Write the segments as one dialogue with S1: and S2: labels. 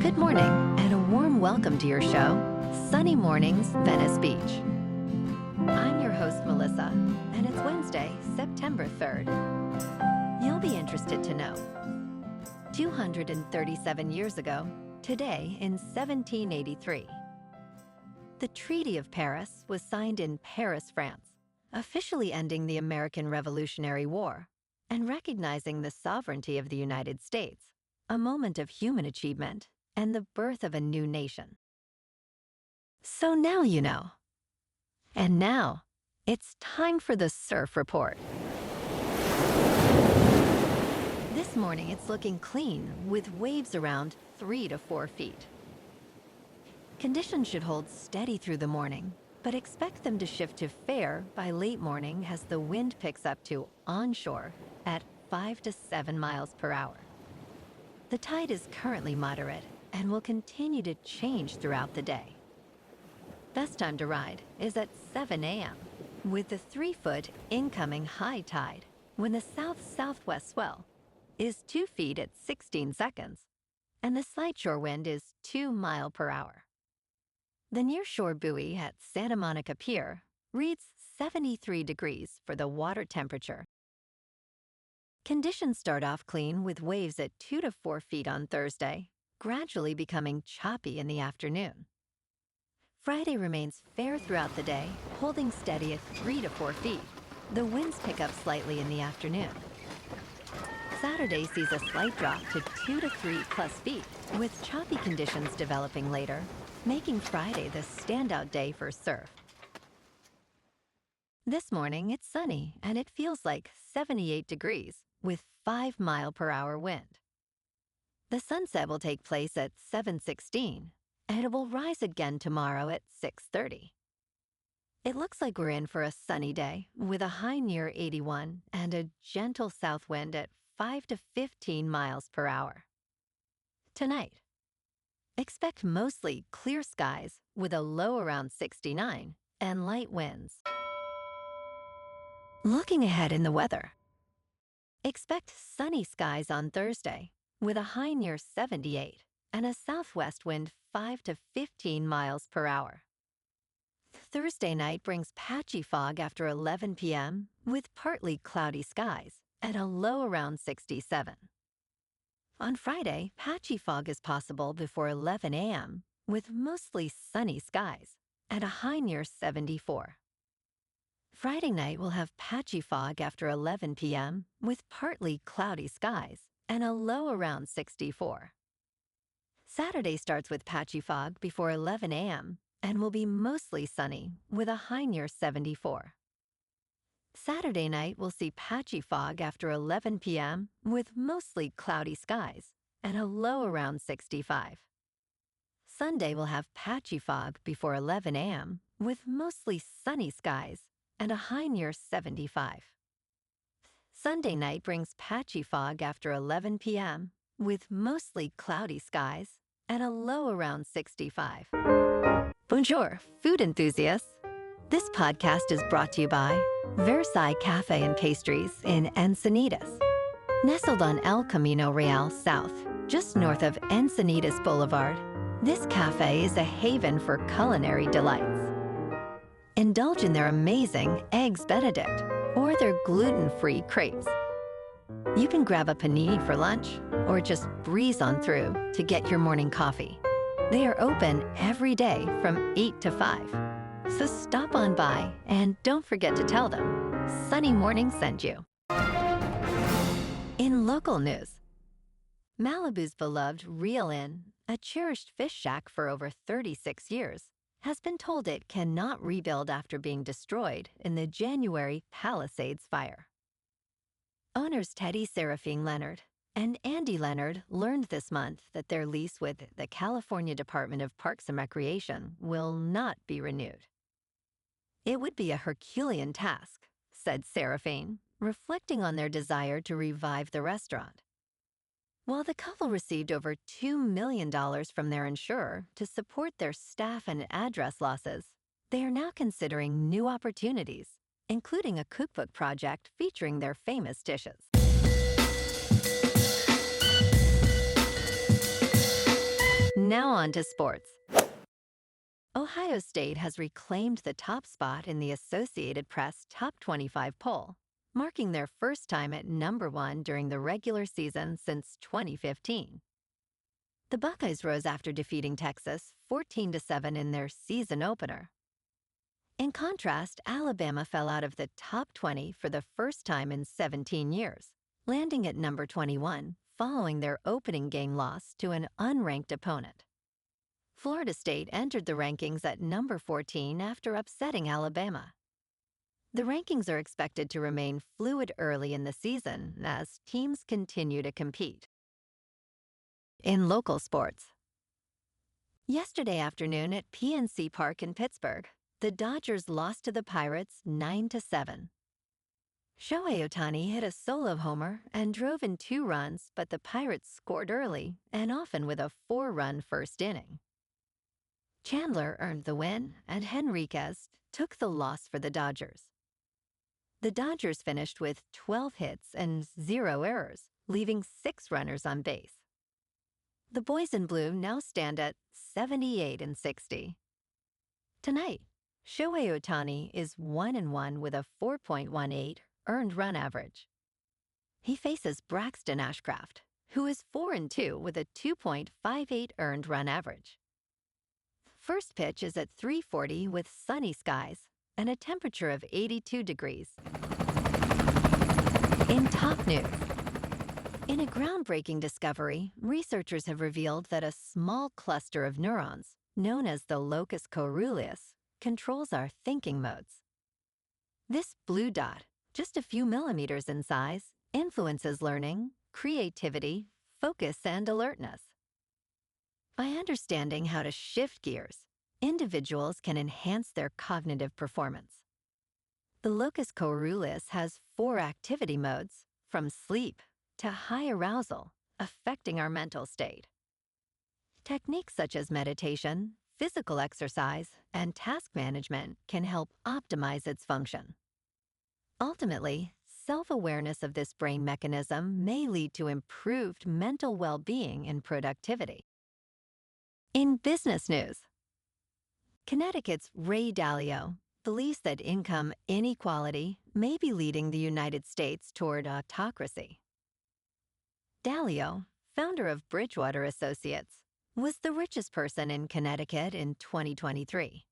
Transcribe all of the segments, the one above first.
S1: Good morning, and a warm welcome to your show, Sunny Mornings, Venice Beach. I'm your host, Melissa, and it's Wednesday, September 3rd. You'll be interested to know. 237 years ago, today in 1783, the Treaty of Paris was signed in Paris, France, officially ending the American Revolutionary War and recognizing the sovereignty of the United States, a moment of human achievement and the birth of a new nation. So now you know. And now, it's time for the Surf Report. This morning it's looking clean with waves around 3 to 4 feet. Conditions should hold steady through the morning, but expect them to shift to fair by late morning as the wind picks up to onshore at 5 to 7 miles per hour. The tide is currently moderate and will continue to change throughout the day. Best time to ride is at 7 a.m. with the 3-foot incoming high tide when the south-southwest swell is 2 feet at 16 seconds and the slight shore wind is 2 miles per hour. The nearshore buoy at Santa Monica Pier reads 73 degrees for the water temperature. Conditions start off clean with waves at 2 to 4 feet on Thursday, gradually becoming choppy in the afternoon. Friday remains fair throughout the day, holding steady at 3 to 4 feet. The winds pick up slightly in the afternoon. Saturday sees a slight drop to 2 to 3 plus feet, with choppy conditions developing later, making Friday the standout day for surf. This morning it's sunny and it feels like 78 degrees with 5 mile per hour wind. The sunset will take place at 7:16 and it will rise again tomorrow at 6:30. It looks like we're in for a sunny day with a high near 81 and a gentle south wind at 5 to 15 miles per hour. Tonight, expect mostly clear skies with a low around 69 and light winds. Looking ahead in the weather, expect sunny skies on Thursday with a high near 78 and a southwest wind 5 to 15 miles per hour. Thursday night brings patchy fog after 11 p.m. with partly cloudy skies at a low around 67. On Friday, patchy fog is possible before 11 a.m. with mostly sunny skies at a high near 74. Friday night will have patchy fog after 11 p.m. with partly cloudy skies and a low around 64. Saturday starts with patchy fog before 11 a.m. and will be mostly sunny with a high near 74. Saturday night will see patchy fog after 11 p.m. with mostly cloudy skies and a low around 65. Sunday will have patchy fog before 11 a.m. with mostly sunny skies and a high near 75. Sunday night brings patchy fog after 11 p.m. with mostly cloudy skies and a low around 65. Bonjour, food enthusiasts. This podcast is brought to you by Versailles Cafe and Pastries in Encinitas. Nestled on El Camino Real South, just north of Encinitas Boulevard, this cafe is a haven for culinary delights. Indulge in their amazing Eggs Benedict or their gluten-free crepes. You can grab a panini for lunch or just breeze on through to get your morning coffee. They are open every day from 8 to 5. So stop on by and don't forget to tell them Sunny Morning sent you. In local news, Malibu's beloved Reel Inn, a cherished fish shack for over 36 years, has been told it cannot rebuild after being destroyed in the January Palisades fire. Owners Teddy Seraphine Leonard and Andy Leonard learned this month that their lease with the California Department of Parks and Recreation will not be renewed. It would be a Herculean task, said Seraphine, reflecting on their desire to revive the restaurant. While the couple received over $2 million from their insurer to support their staff and address losses, they are now considering new opportunities, including a cookbook project featuring their famous dishes. Now on to sports. Ohio State has reclaimed the top spot in the Associated Press Top 25 poll, marking their first time at number 1 during the regular season since 2015. The Buckeyes rose after defeating Texas 14-7 in their season opener. In contrast, Alabama fell out of the top 20 for the first time in 17 years, landing at number 21 following their opening game loss to an unranked opponent. Florida State entered the rankings at number 14 after upsetting Alabama. The rankings are expected to remain fluid early in the season as teams continue to compete. In local sports. Yesterday afternoon at PNC Park in Pittsburgh, the Dodgers lost to the Pirates 9-7. Shohei Ohtani hit a solo homer and drove in 2 runs, but the Pirates scored early and often with a 4-run first inning. Chandler earned the win, and Henriquez took the loss for the Dodgers. The Dodgers finished with 12 hits and 0 errors, leaving 6 runners on base. The boys in blue now stand at 78-60. Tonight, Shohei Ohtani is 1-1 with a 4.18 earned run average. He faces Braxton Ashcraft, who is 4-2 with a 2.58 earned run average. First pitch is at 3:40 with sunny skies and a temperature of 82 degrees. In top news, in a groundbreaking discovery, researchers have revealed that a small cluster of neurons, known as the locus coeruleus, controls our thinking modes. This blue dot, just a few millimeters in size, influences learning, creativity, focus, and alertness. By understanding how to shift gears, individuals can enhance their cognitive performance. The locus coeruleus has 4 activity modes, from sleep to high arousal, affecting our mental state. Techniques such as meditation, physical exercise, and task management can help optimize its function. Ultimately, self-awareness of this brain mechanism may lead to improved mental well-being and productivity. In business news, Connecticut's Ray Dalio believes that income inequality may be leading the United States toward autocracy. Dalio, founder of Bridgewater Associates, was the richest person in Connecticut in 2023.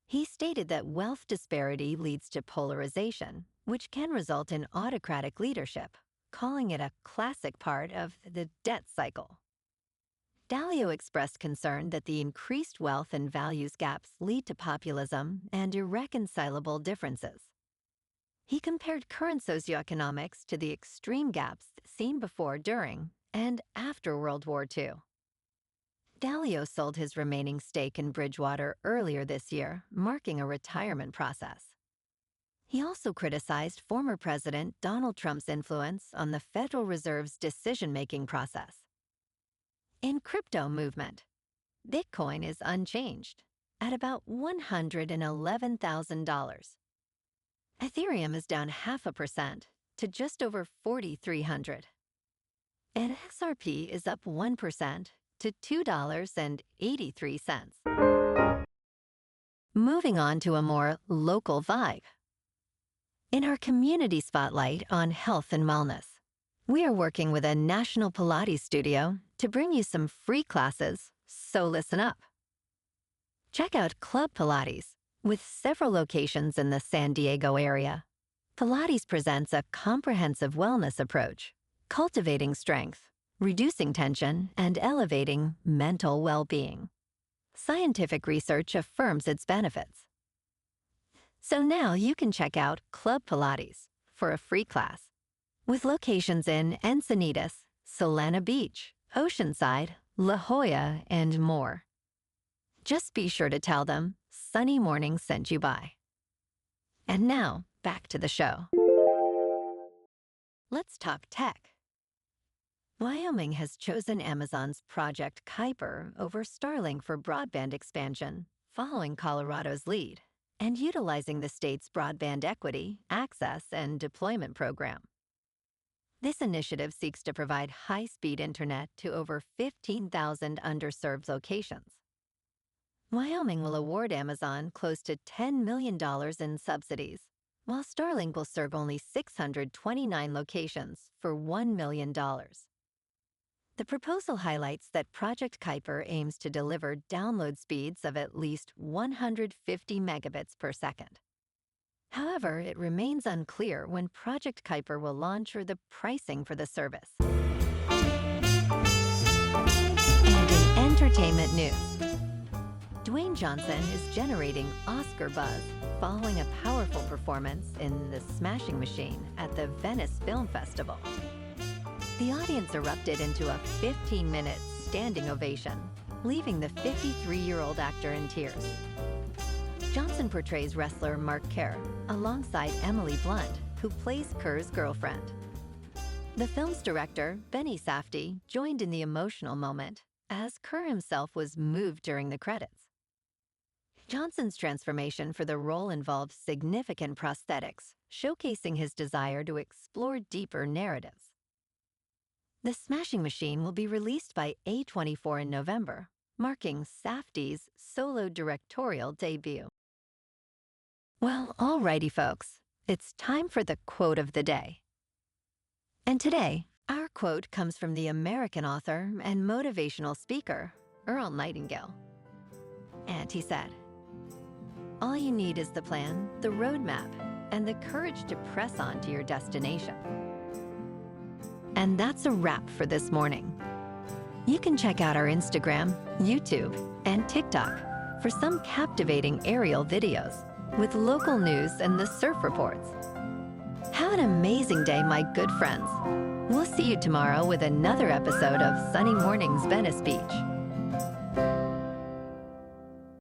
S1: He stated that wealth disparity leads to polarization, which can result in autocratic leadership, calling it a classic part of the debt cycle. Dalio expressed concern that the increased wealth and values gaps lead to populism and irreconcilable differences. He compared current socioeconomics to the extreme gaps seen before, during, and after World War II. Dalio sold his remaining stake in Bridgewater earlier this year, marking a retirement process. He also criticized former President Donald Trump's influence on the Federal Reserve's decision-making process. In crypto movement, Bitcoin is unchanged at about $111,000. Ethereum is down 0.5% to just over 4,300. And XRP is up 1% to $2.83. Moving on to a more local vibe. In our community spotlight on health and wellness, we are working with a national Pilates studio to bring you some free classes, so listen up. Check out Club Pilates, with several locations in the San Diego area. Pilates presents a comprehensive wellness approach, cultivating strength, reducing tension, and elevating mental well-being. Scientific research affirms its benefits. So now you can check out Club Pilates for a free class, with locations in Encinitas, Solana Beach, Oceanside, La Jolla, and more. Just be sure to tell them Sunny Morning sent you by. And now, back to the show. Let's talk tech. Wyoming has chosen Amazon's Project Kuiper over Starlink for broadband expansion, following Colorado's lead, and utilizing the state's broadband equity, access, and deployment program. This initiative seeks to provide high-speed internet to over 15,000 underserved locations. Wyoming will award Amazon close to $10 million in subsidies, while Starlink will serve only 629 locations for $1 million. The proposal highlights that Project Kuiper aims to deliver download speeds of at least 150 megabits per second. However, it remains unclear when Project Kuiper will launch or the pricing for the service. And in entertainment news, Dwayne Johnson is generating Oscar buzz following a powerful performance in The Smashing Machine at the Venice Film Festival. The audience erupted into a 15-minute standing ovation, leaving the 53-year-old actor in tears. Johnson portrays wrestler Mark Kerr alongside Emily Blunt, who plays Kerr's girlfriend. The film's director, Benny Safdie, joined in the emotional moment, as Kerr himself was moved during the credits. Johnson's transformation for the role involved significant prosthetics, showcasing his desire to explore deeper narratives. The Smashing Machine will be released by A24 in November, marking Safdie's solo directorial debut. Well, alrighty folks, it's time for the quote of the day. And today, our quote comes from the American author and motivational speaker, Earl Nightingale. And he said, "All you need is the plan, the roadmap, and the courage to press on to your destination." And that's a wrap for this morning. You can check out our Instagram, YouTube, and TikTok for some captivating aerial videos with local news and the surf reports. Have an amazing day, my good friends. We'll see you tomorrow with another episode of Sunny Mornings Venice Beach.